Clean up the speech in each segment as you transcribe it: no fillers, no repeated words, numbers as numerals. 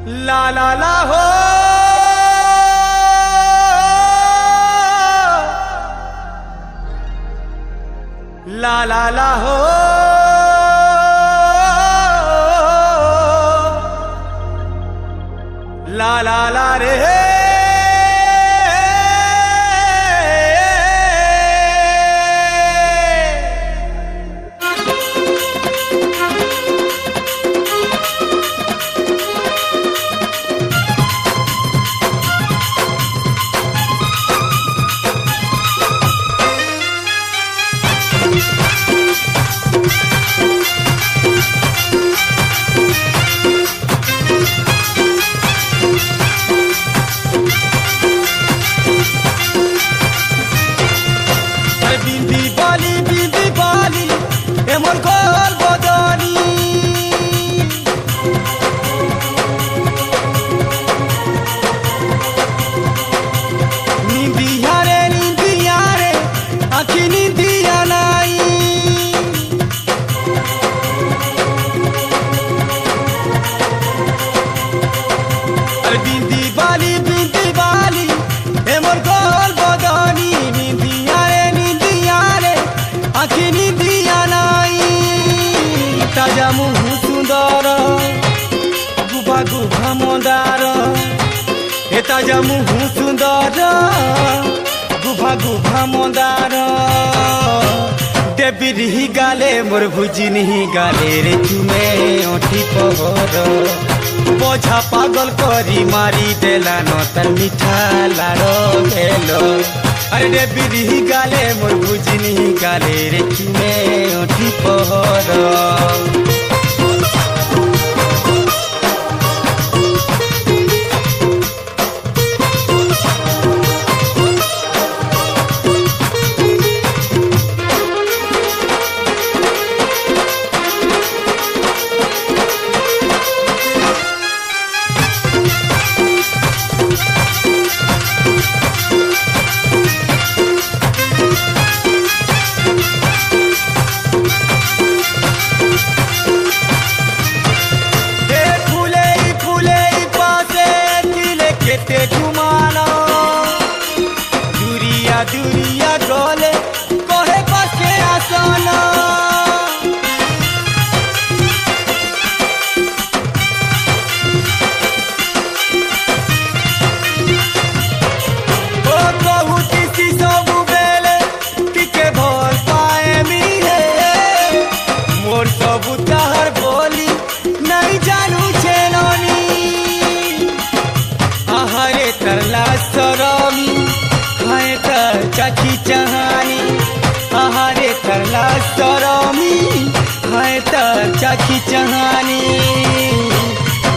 ला ला ला हो ला ला ला हो ला ला ला रे এমন গোল বদনি নিদিয়ারে আখি নিদিয়া নাই আর বিন্দি বালি এমন গোল বদনি নিদিয়ারে আখি নিদিয়া নাই তাজা মুহ সুন্দর গুভা গুভা মন্দার এ তাজা মুহ সুন্দর গুভা গুভা মন্দার দেবীর গালে মোর ভুজিনি গালে রে চুমে অঠি পহর বোঝা পাগল করি মারি দেলান তার মিঠা লাড় গেল আরে দেবীর গালে মোর ভুজিনি গালে রে চুমে অঠি পহর दुरिया गले कहे पाके आसना ओ बहुती सी सबु बेले टिके भल पाए मिहे मोर सबु ताहार बोली नहीं जानू छेलनी आहारे तरला सरमी चाची चाहानी आहारे करला सरमी है तर चाची चाहानी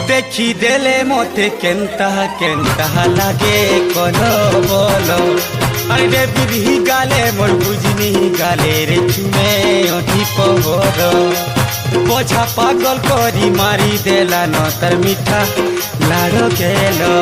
देखी देले मोते केंता केंता लागे कोनो बोलो अरे बिरही गाले मोर बुझनी गाले रे चुमे ओठी पहर बोझा पागल करी मारी देला न तर मिठा लाड़ो गेलो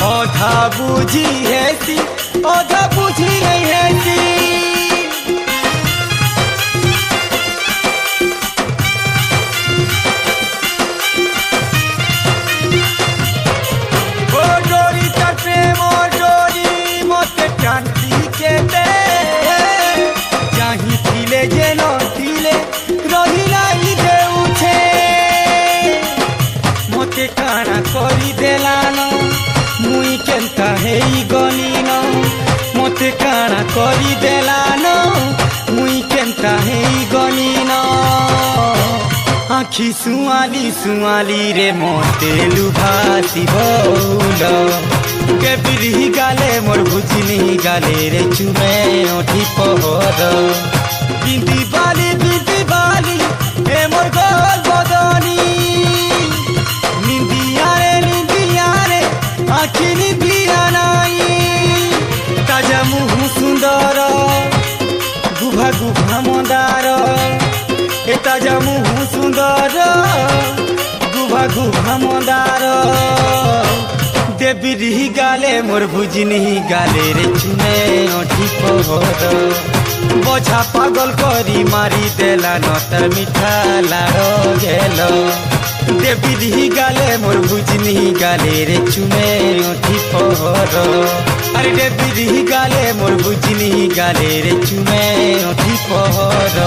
ओधा बुझी हैसी ओधा बुझी नहीं हैसी ओ डोरी तटे मो डोरी मोते कांती के दे जाही थिले जे न थिले रही नहीं देउछे मोते काना करी देलानो मुई केंता हेई गलीन मोते काना करी देलान मुई केंता हेई गलीन आखी सुआली सुआली रे मोते लुभासी भौल बिरही गाले मोर भुजिनी गाले रे चुमे ओठी पहर बिंदी बाली ए मोर गोल बदनी निंदिया रे आखि निंदिया नाई ताजा मुह सुंदर गुभा गुभा मंदार ए ताजा मुह सुंदर गुभा गुभा मंदार बिरही गाले मोर भुजिनी गाले रे चुमे ओठी पहर बोझा पागल करी मारी देला नतर मिठा लाड़ो गेल बिरही गाले मोर भुजिनी गाले रे चुमे ओठी पहर अरे बिरही गाले मोर भुजिनी गाले रे चुमे ओठी पहर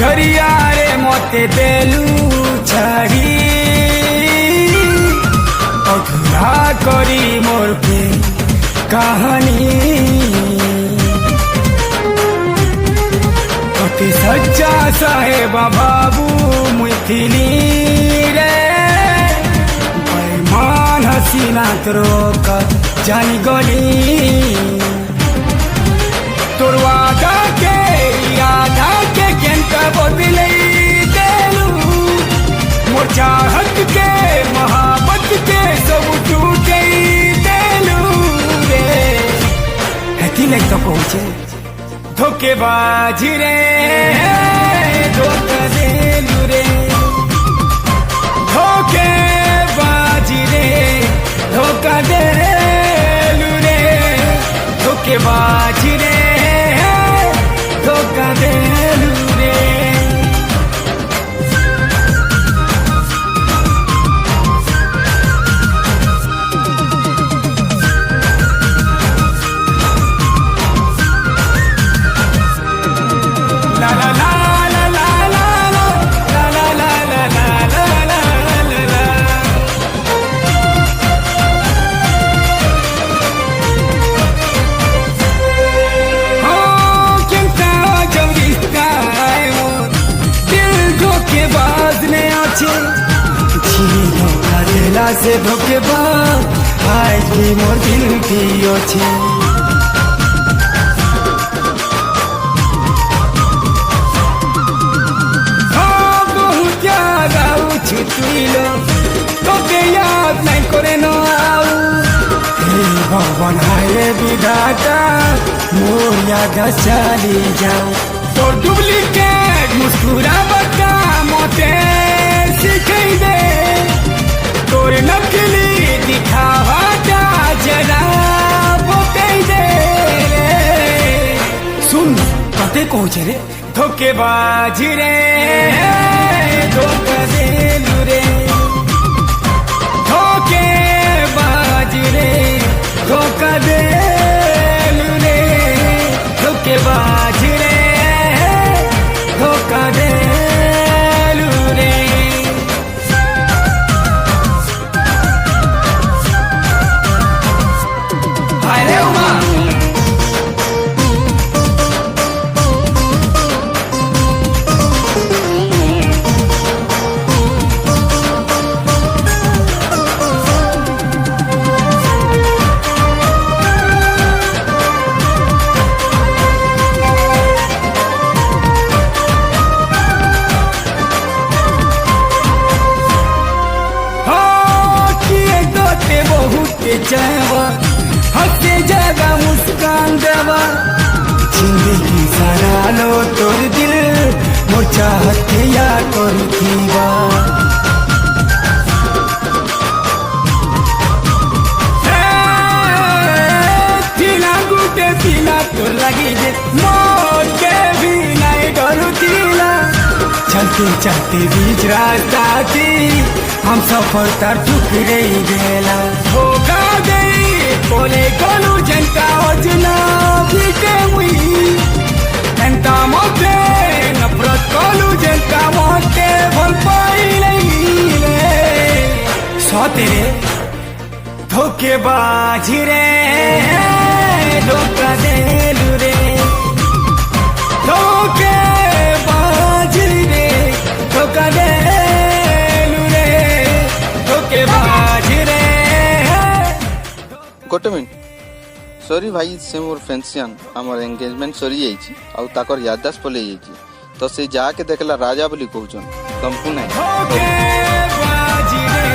दरिया रे मोते देलू छाड़ी अधूरा करी मोर पे कहानी अति सच्चा साहेब बाबू मुथिली रे बेमान हसीना तोर जानी गली तोर वादा के यादा के केंता बदले देलू मोर चाहत के मोहब्बत के सब टूटे देलू रे हेती लग तो पहुंचे धोखेबाज रे धोखा देलू रे धोखेबाज रे धोखा देलू रे धोखेबाज रे धोखा देलू रे ला ला ला ला ला ला ला ला ला ला ला ला ला से धोखेबाज आज भी मोर दिल की अच्छे बहुत याद आउछ तुइलो तोके याद नहीं करे न आउ हे भगवान हाय विधाता मोर याद चली जाओ तोर डुप्लीकेट मुस्कुरावता मोते सिखाई दे तोर नकली दिखावाटा जरा बताई दे सुन कते कहूचे रे धोखेबाज रे धोखा देलू रे धोखेबाज रे धोखा देलू रे धोखेबाज रे धोखा देलू रे अरे उमा बा जिंदगी सारा लो तोर दिल मोर चाहत के या तोर दीवा थिला गुटे थिला तोर लगी जे मोर के भी नहीं डरू थिला चलते चलते बीच रास्ता की हम सफर तर ठुकरे गेला धोखा गई बोले कोलू जनता ओजना पीटे हुई जनता मोते नफरत कोलू जनता मोते भल पाई नहीं रे सोते रे धोखेबाज रे धोखा देलू रे धोखेबाज रे धोखा देलू रे धोखेबाज रे गोटे मिनिट सॉरी भाई से मोर फ्रेंडसियान आमर एंगेजमेंट सरी जाइए आउ ताकर याददाश्त पलि जाइए तो से जाके देखला राजा बोली कहउछन तुमको नहीं धोखेबाज रे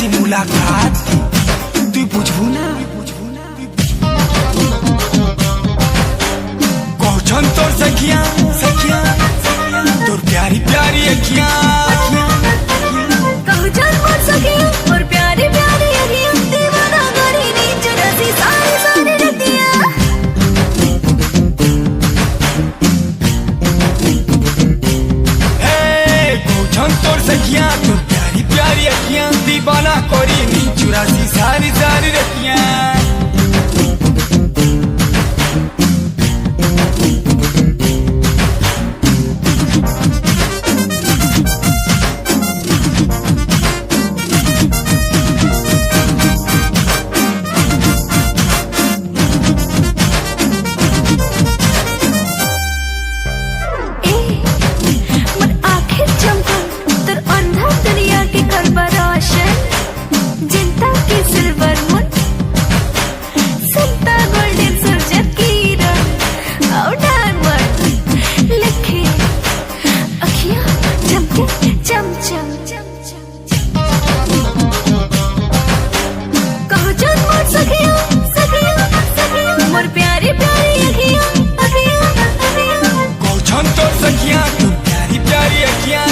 मुलाकात तू बुझबू ना कहछन तोर सखिया सखिया तोर प्यारी प्यारी अखियां कहछन मोर सखिया और प्यारी प्यारी अखियां दीवाना करी नीच रसी सारी सारी रतियां हे कहछन तोर सखिया तोर प्यारी प्यारी अखियां दीवाना करी नी चुरासी सारी सारी रतियां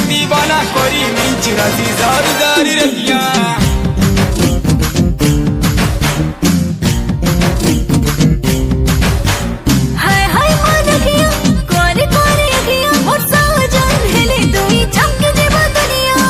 दीवाना करी नीच राजी सारी सारी रतियां हाय हाय मान अखियां कोरे कोरे अखियां और साजन हेले तू ही चमके जेबा दुनिया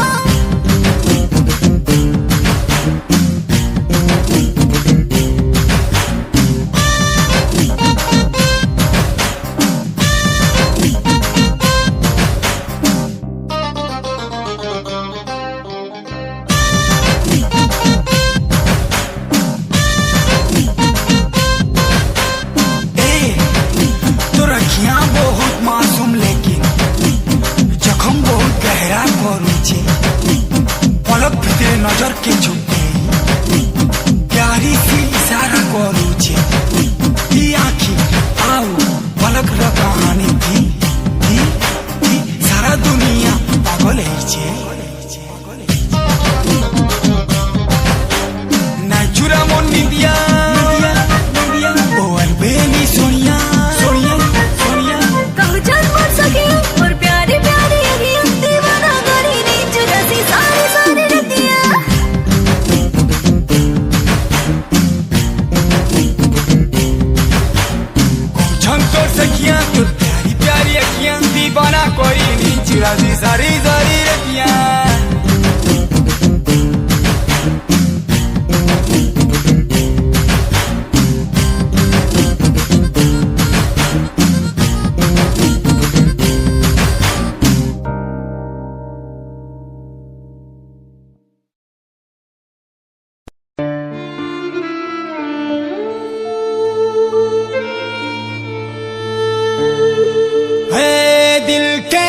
दिल के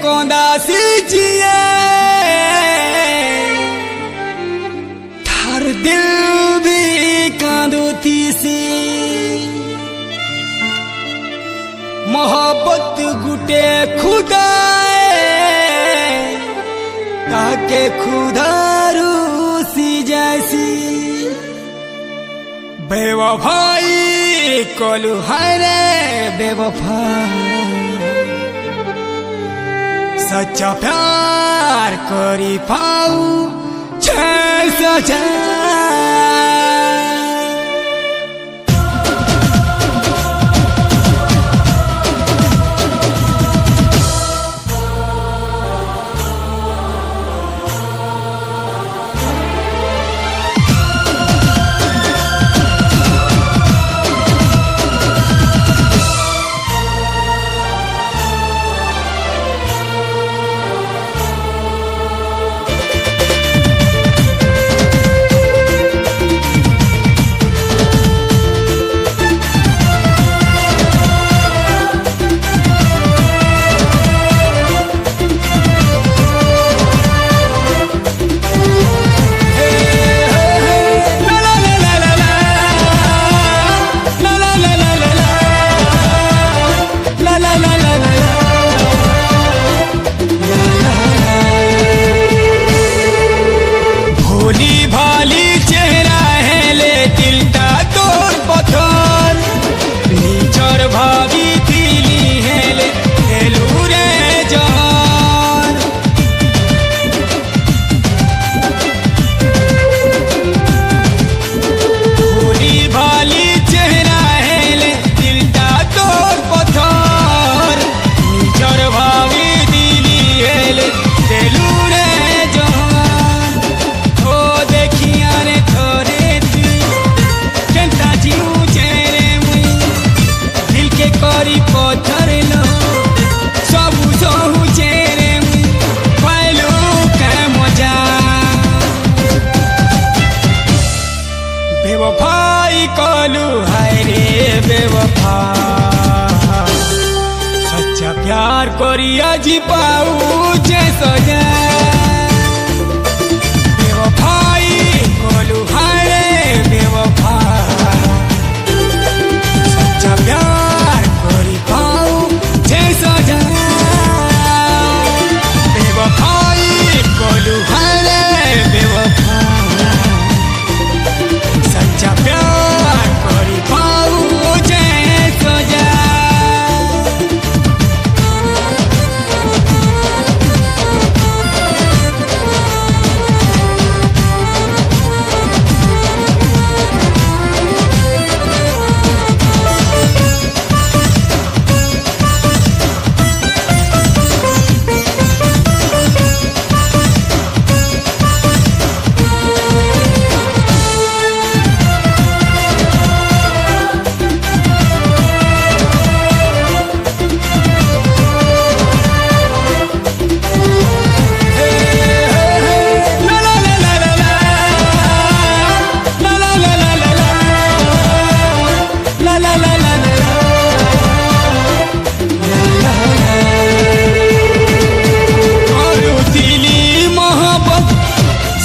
कोंदासी जिए थार दिल भी कांदोती सी मोहब्बत गुटे खुदाए ताके खुदारू सी जैसी बेवफाई कलु हरे बेवफा सच्चा प्यार करी पाऊ छे सजा बेवफाई कलू है रे बेवफा सच्चा प्यार करिया जी पाऊ जे सजा बेवफाई कलू है रे बेवफा सच्चा प्यार करी पाऊ जे सजा बेवफाई कलू है रे बेवफा सच्चा प्यार करी पाऊ जे सजा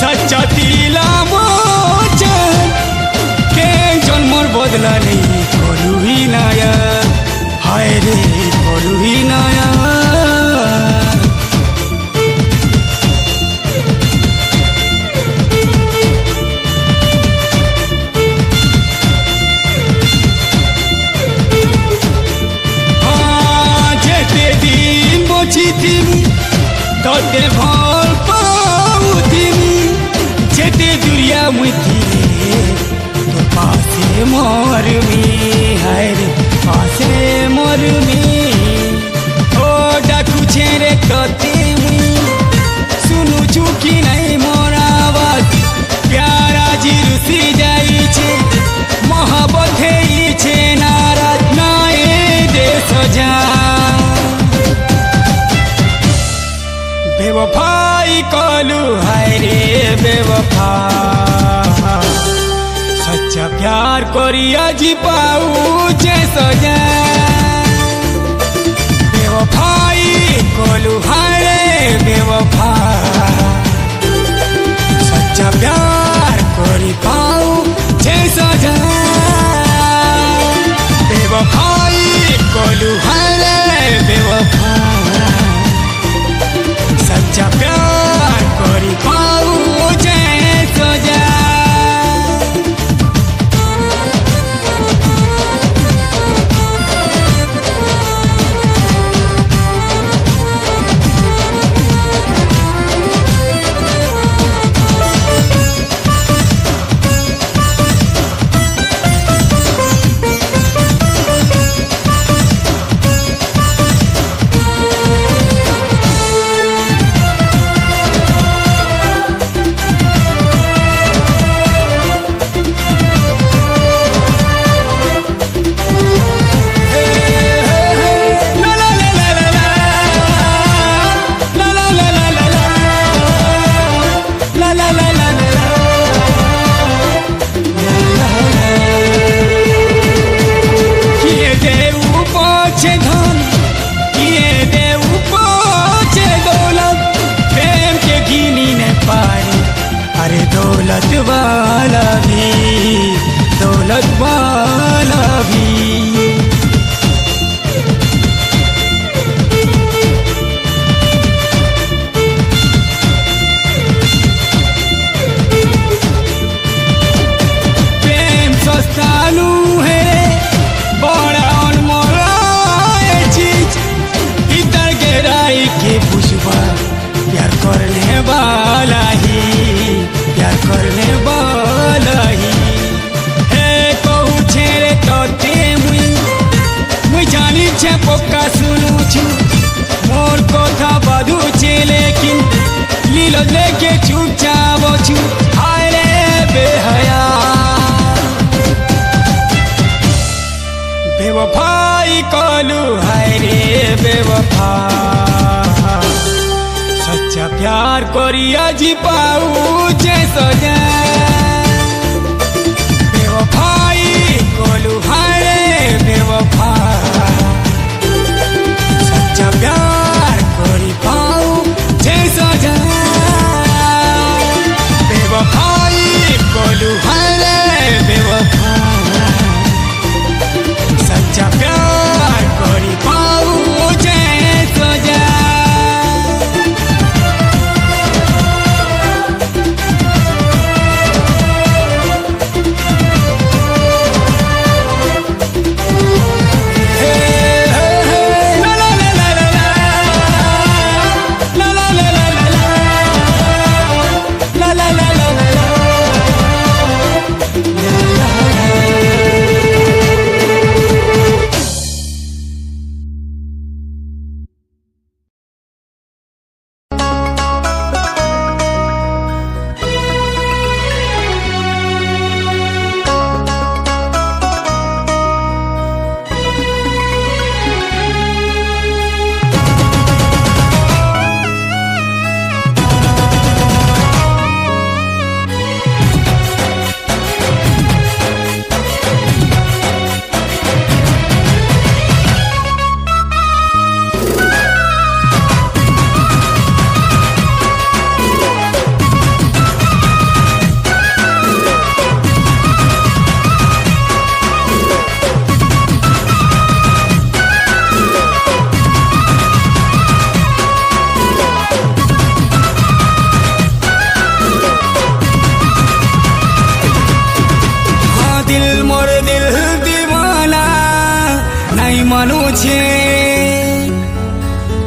सच्चा दिला मोचन के जन्मर बदला नहीं करू ही नया हाय रे करू ही नया जेते दिन बची थी तोते भल पाऊ थी जेते दुरिया मुझे तो पासे मरमी हाय रे पासे मरमी ओ डाकू छेरे तोते सुनु चुकी नहीं मोर आवाज प्यारा जी रुसी जाई छे मोहब्बत है छे नाराज नाए दे सजा बेवफाई कलू है रे बेवफा सच्चा प्यार करिया जी पाऊ जे सजा बेवफाई कोलू हारे बेवफा सच्चा प्यार कोरी पाऊ जे सजा बेवफाई कोलू हारे बेवफा सच्चा प्यार कोरी पाऊ जे सजा दौलत वाला भी प्रेम सस्तालू है बड़ा अनमोल चीज इधर गहराई के पुष्पा प्यार करने वाला ही प्यार करने वाला ही हे कहू छेरे तोते मुई जानी छे पक्का सुनू छु मोर कथा बाधुचे लेकिन लीलो लेके चुपचाप छु हाय रे बेहया बेवफाई कलू हाय रे बेवफा सच्चा प्यार करिया जी पाऊ जे सजा बेवफाई कोलू हारे बेवफा सच्चा प्यार करी पाऊ जे सजा बेवफाई कोलू हारे बेवफा सच्चा प्यार करी पाऊ जे सजा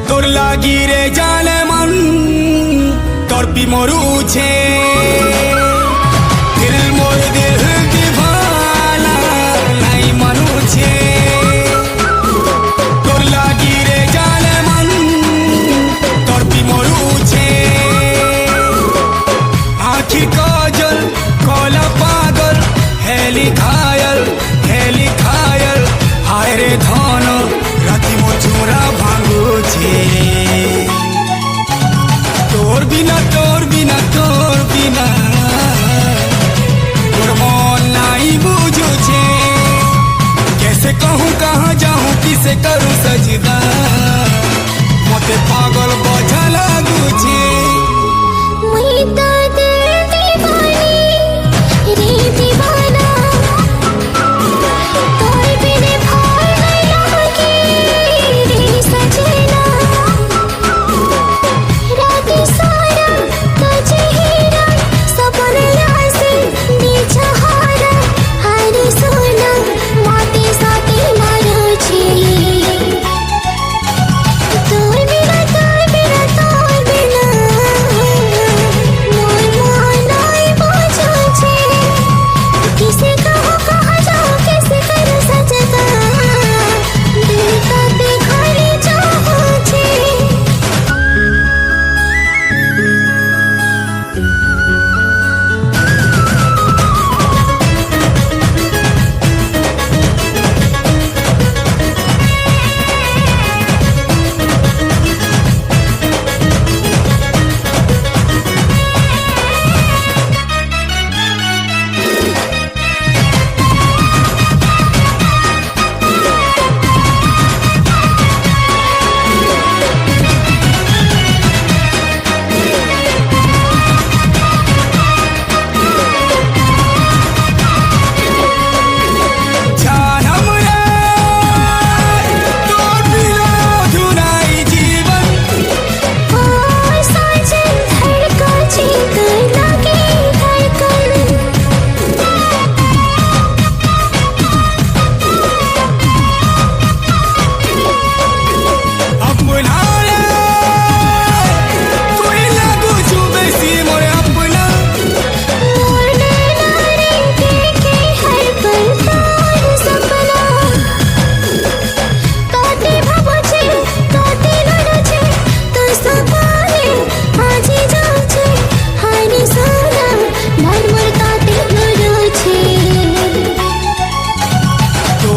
तोर लागी रे जाने मन तोर पी मोरू छे दिल मोर दिल दीवाना नहीं मनू छे तोर लागी रे जाने मन तोर पी मोरू छे आखिर काजल कोला पागल हेली घायल हाय रे धन राति मो चोरा भांगू छे तोर बिना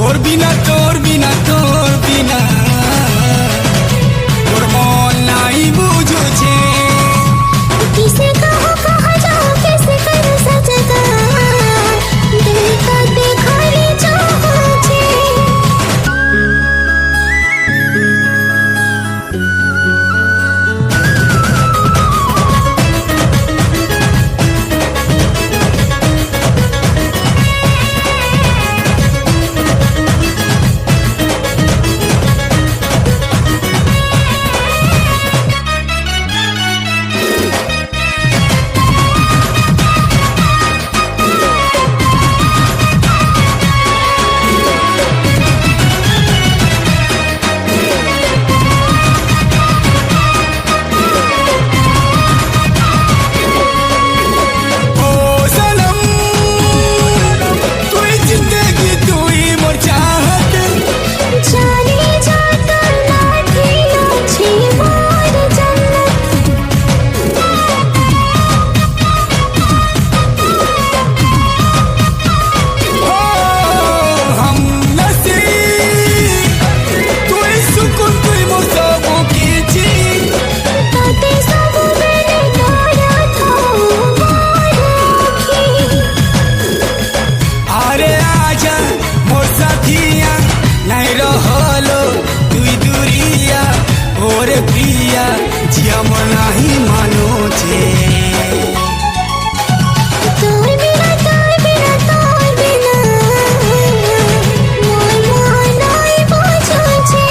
তোর বিনা তোর বিনা তোর বিনা তোর মন নাই বুঝুছে किसे कहो कहाँ जाओ कैसे करूँ सजदा दिल का देखने जो मुझे ओ सनम तू ही जिंदगी तू ही मोर चाहत जाने जाता लाठी लाठी मोर जन्नत हो हम नसीब तू ही सुकून तू ही मोर सबो की चीज ताते सब मैंने गाया था मोर की अरे आजा मोर साथिया नहीं रहलो तुई दूरिया और प्रिया जिया मना ही मानो छे तोर बिना मोर नाई बुझो छे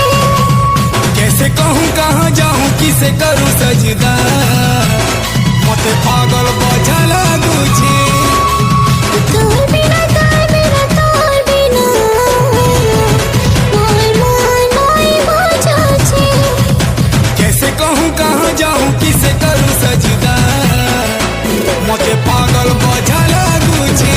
कैसे कहूँ कहाँ जाऊँ किसे करूँ सजदा मते पागल बजा लागू छे तोर बिना मोर नाई बुझो छे कैसे कहूँ कहाँ जाऊँ किसे करूँ सजदा मते पागल बजा लागू छे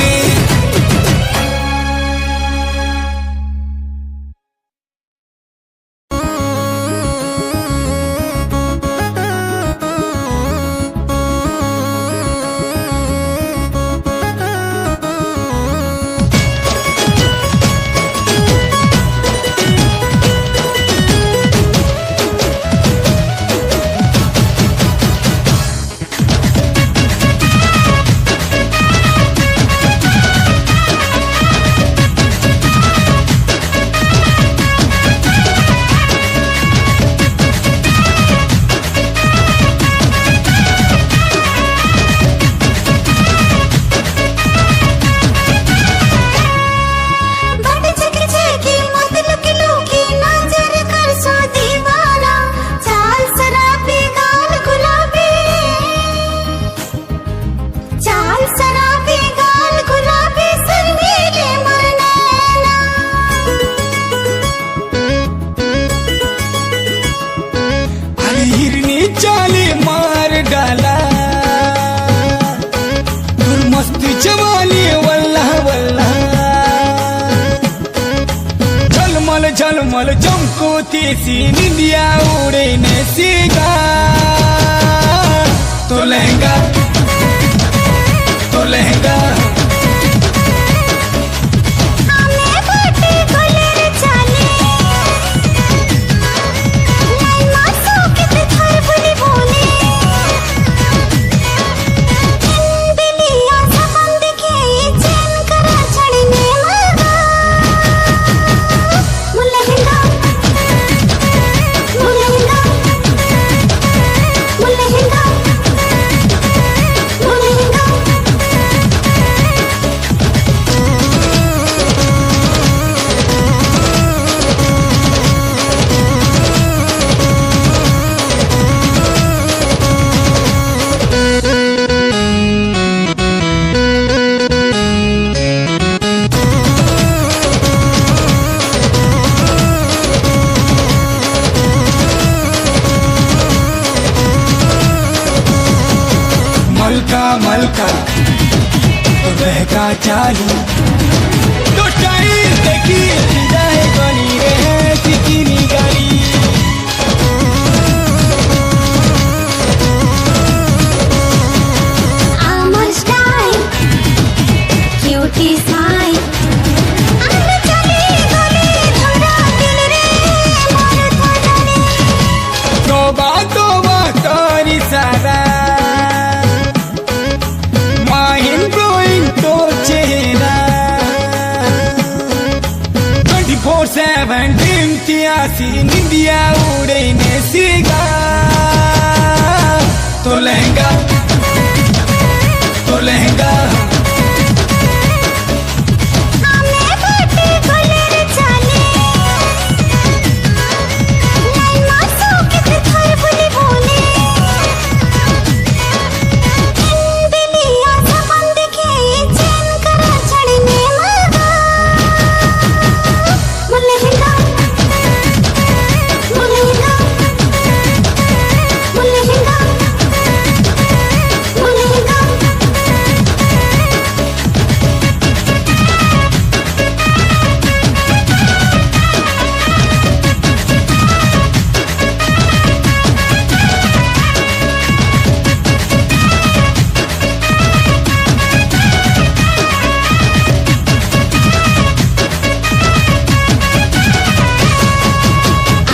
बड़ जग जगी मत लुकी लुकी नजर कर सो दीवाना चाल शराबी गाल गुलाबी चाल शराबी गाल गुलाबी शर्मीले मरनैना अरे हिरनी चाले मार डाला दूर मस्त जवानी वल्लाह वल्लाह झलमल जमको तेसी निंदिया उड़े नसीगा तो लहंगा आमे बाटे गुलर चाले लाई मासो कित थर बुली बोले बिलिया सबंद के चैन करा चढ़ने मगा मुलहंगा मुलहंगा मुलहंगा मुलहंगा मलका तो बहका चालू तो टाइम देखी जाए बनी रे चिकनी गाड़ी Our style, cutie smile. I'm the 24/7 तियासी निंदिया उड़े ने सीगा तो लहंगा आमे बाटे गुलर चाले लाई मासो कित थर बुली बोले दिलिया सबंद के चैन करा चढ़ने लगा मुलहिंगा मुलहिंगा मुलहिंगा मुलहिंगा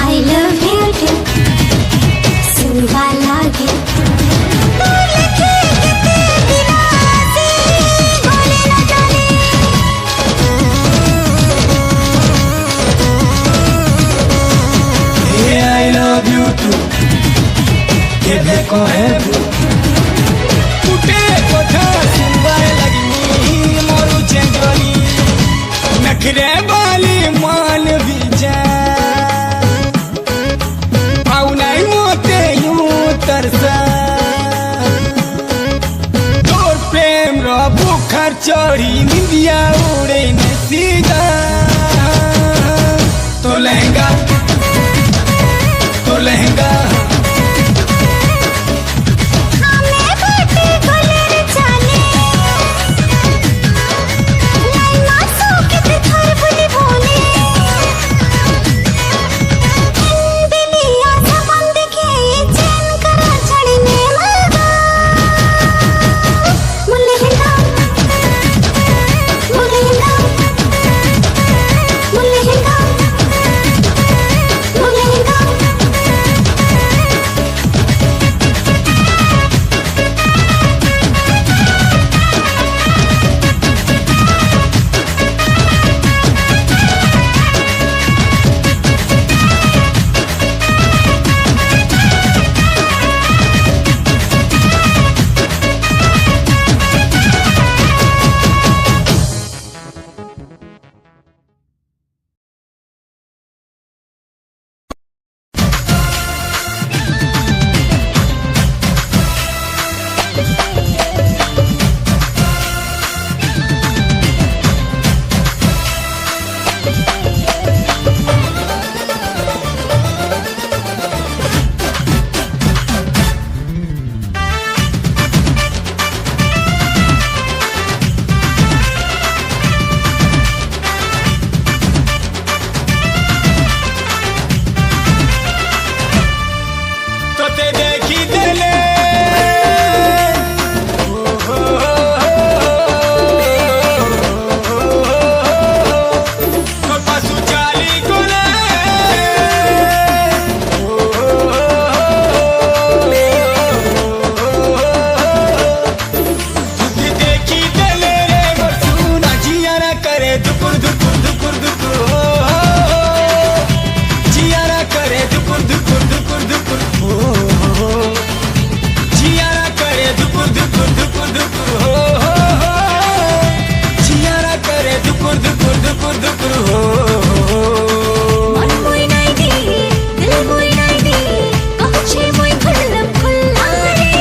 I love you too. सुनवा लागे तू लिखे कितने दिलासे बोले न जाने I love you too के देखो है टूटे कोठा सुनवाए लगी मोरू चंद्रनी नखरे वाली मान भी जा आउ नहीं मोते यूं तरसा तोर प्रेम रो बुखार चढ़ी निंदिया उड़े न सीधा तो लहंगा आमे बाटे गुलर चाले लाई मासो कित थर बुली बोले दिलिया सबंद के चैन करा चढ़ने लगा मुलहिंगा मुलहिंगा मुलहिंगा मुलहिंगा तो ते देखी दिले तो पशु चाली गुले तुझे देखी दिले रे बरसुना जिया ना करे दुकुर दुकुर दुकुर दुकुर जिया ना करे दुकुर दुकुर दुकुर दुकुर जिया ना करे दुकुर दुकुर दुकुर दुकुर जिया ना करे दुकुर दुकुर दुकुर दुकुर मन मोई नाई दी दिल मोई नाई दी कहछे मोई खुल्लम खुल्ला रे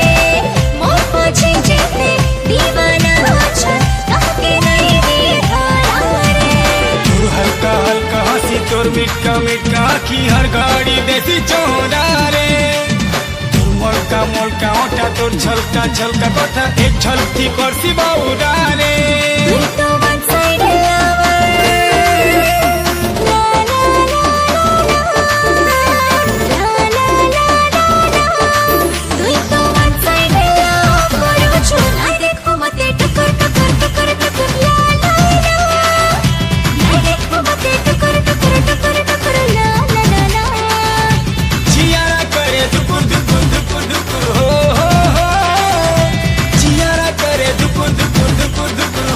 मोर पाछे जेते दीवाना अच्छा कहके नाई दी धारा रे तू हल्का हल्का हंसी तोर मिटका मिटका की हर गाड़ी देसी चौड़ा रे तू मोलका मोलका ओटा तोर छलका छलका कथा एक छलती करसी बाउडा रे तू तो वन साइड लवर ला ला ला ला ला ला तू तो वन साइड लवर करो छुन आई देखो मते टकर टकर टकर टकर ला ला ला आई देखो मते टकर टकर टकर टकर ला ला ला ला जिया ना करे दुकुर दुकुर दुकुर दुकुर जिया ना करे दुकुर दुकुर दुकुर दुकुर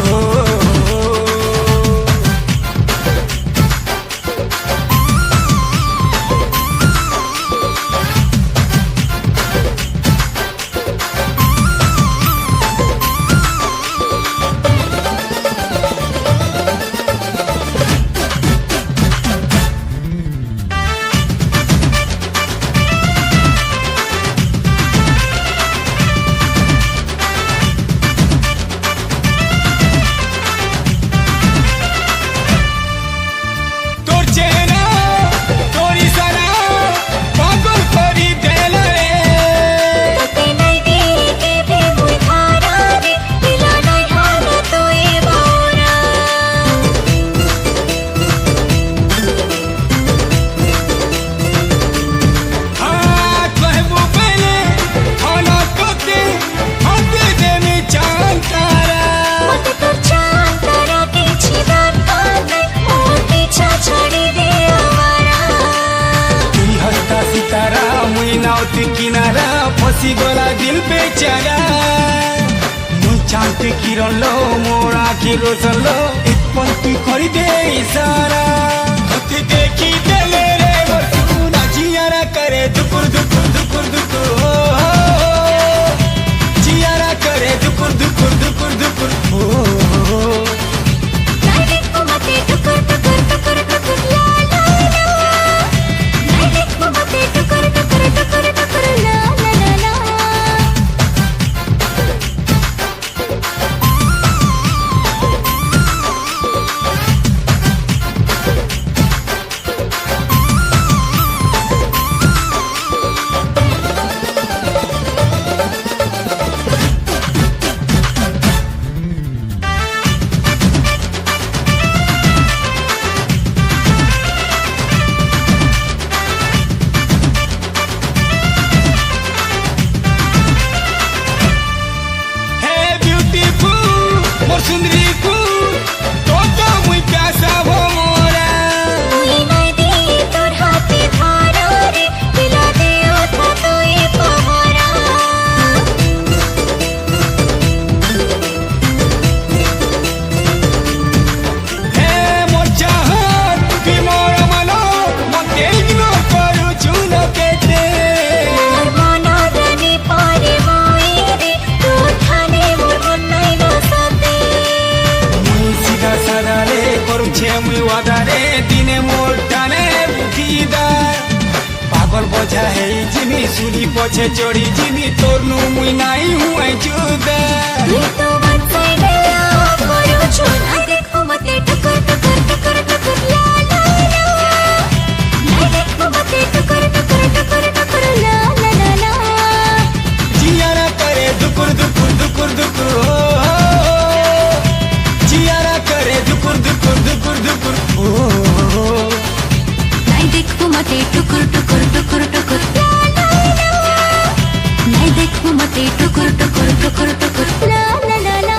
पत किनारा फसी गला दिल बेचारा मुई चांद किरण लो मोर आखि रोशन लो एक पल तू कर दे इशारा तू देखी देले रे मोर सुना जियारा करे दुकुर दुकुर दुकुर दुकुर हो जियारा करे दुकुर दुकुर दुकुर दुकुर हो नहीं देखो मते टुकुर टुकुर टुकुर टुकुर ला ला ला नहीं देखो मते टुकुर टुकुर टुकुर टुकुर ला ला ला ला बोझा है जिमी सुनी पछे चोरी जिमी तोर नु मुई नाई हुए जुदा तू तो वन साइड लव करू छुन आ देखो मते टुकुर टुकुर टुकुर टुकुर ला ला ला नहीं देखो मते टुकुर टुकुर टुकुर टुकुर ला ला ला ला जियारा करे दुकुर दुकुर दुकुर दुकुर हो जियारा करे दुकुर दुकुर दुकुर दुकुर हो नहीं देखो मते टुकुर टुकुर टुकुर टुकुर ला ला ला नहीं देखो मते टुकुर टुकुर टुकुर टुकुर ला ला ला ला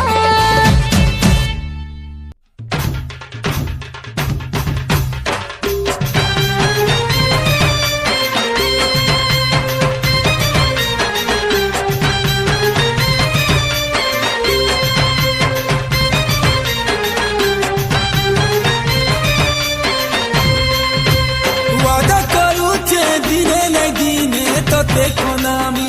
वादा करू छे दिने न दिने तो देखो नामी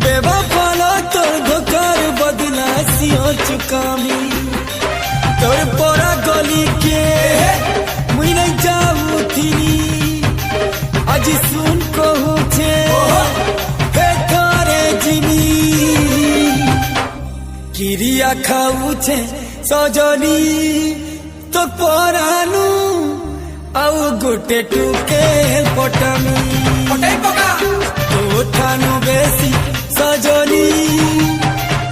बेवफाला तोर धोकार बदला सियो चुकामी तोर पोरा गली के मुई नहीं जाऊ थी आज सुन कहू छे हे थारे जिमी किरिया खाऊ छे सजनी तो पोरानु आउ गोटे टुके पटमी पटाई पका तो थानु बेसी सजनी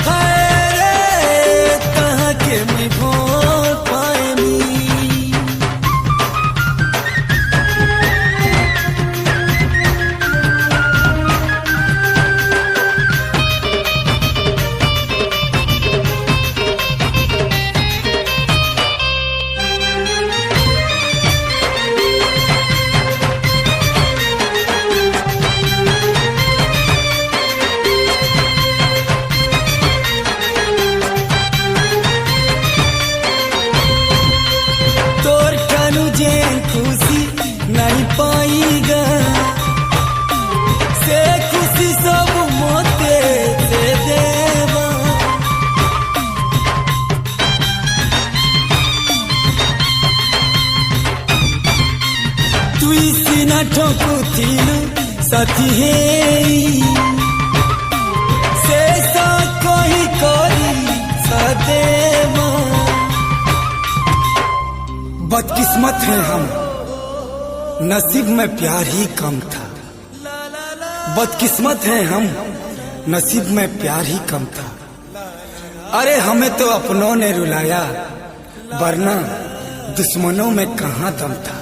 हाय रे कहाँ के मैं भोल पाएमी नहीं पाईगा से खुशी सब मोते से देवा तू इसी न ठोकू थीलू साथी है से सा कोई कोई सदेवा बदकिस्मत है हम नसीब में प्यार ही कम था बदकिस्मत हैं हम नसीब में प्यार ही कम था अरे हमें तो अपनों ने रुलाया वरना दुश्मनों में कहाँ दम था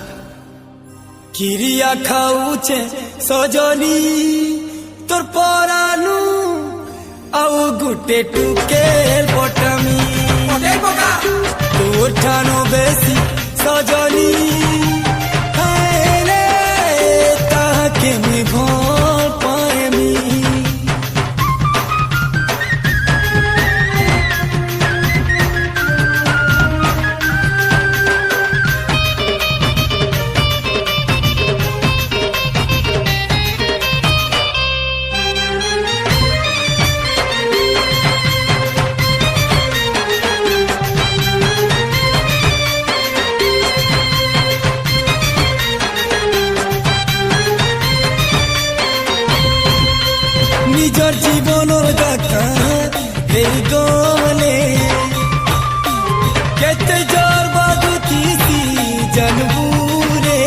किरिया खाऊ छे सजनी तोर परानु आउ गुटे टुके पटमी तोर ठानो बेसी सजनी के मी भो निजर जीवनर गाथा এই গলে কেতে জোর বাগুতিছি জানবুরে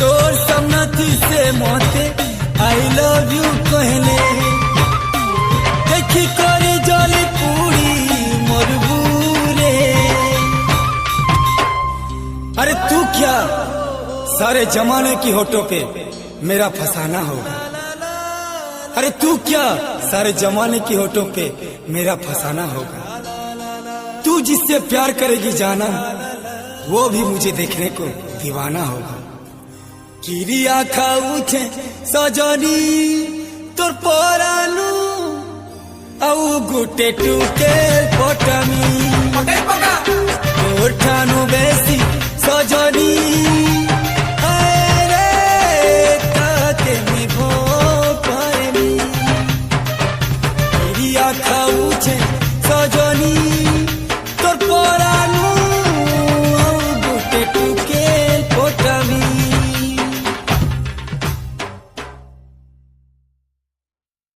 তোর সামনাতি সে মতে আই লাভ ইউ কহলে দেখি করে জলে পুড়ি মরবুরে अरे तू क्या सारे जमाने की होठों पे मेरा फसाना होगा। अरे तू क्या सारे जमाने की होठों पे मेरा फसाना होगा। तू जिससे प्यार करेगी जाना वो भी मुझे देखने को दीवाना होगा। किरिया खाऊचे सजनी तोर परानू आउ गुटे टूके पटमी तोर ठानु बेसी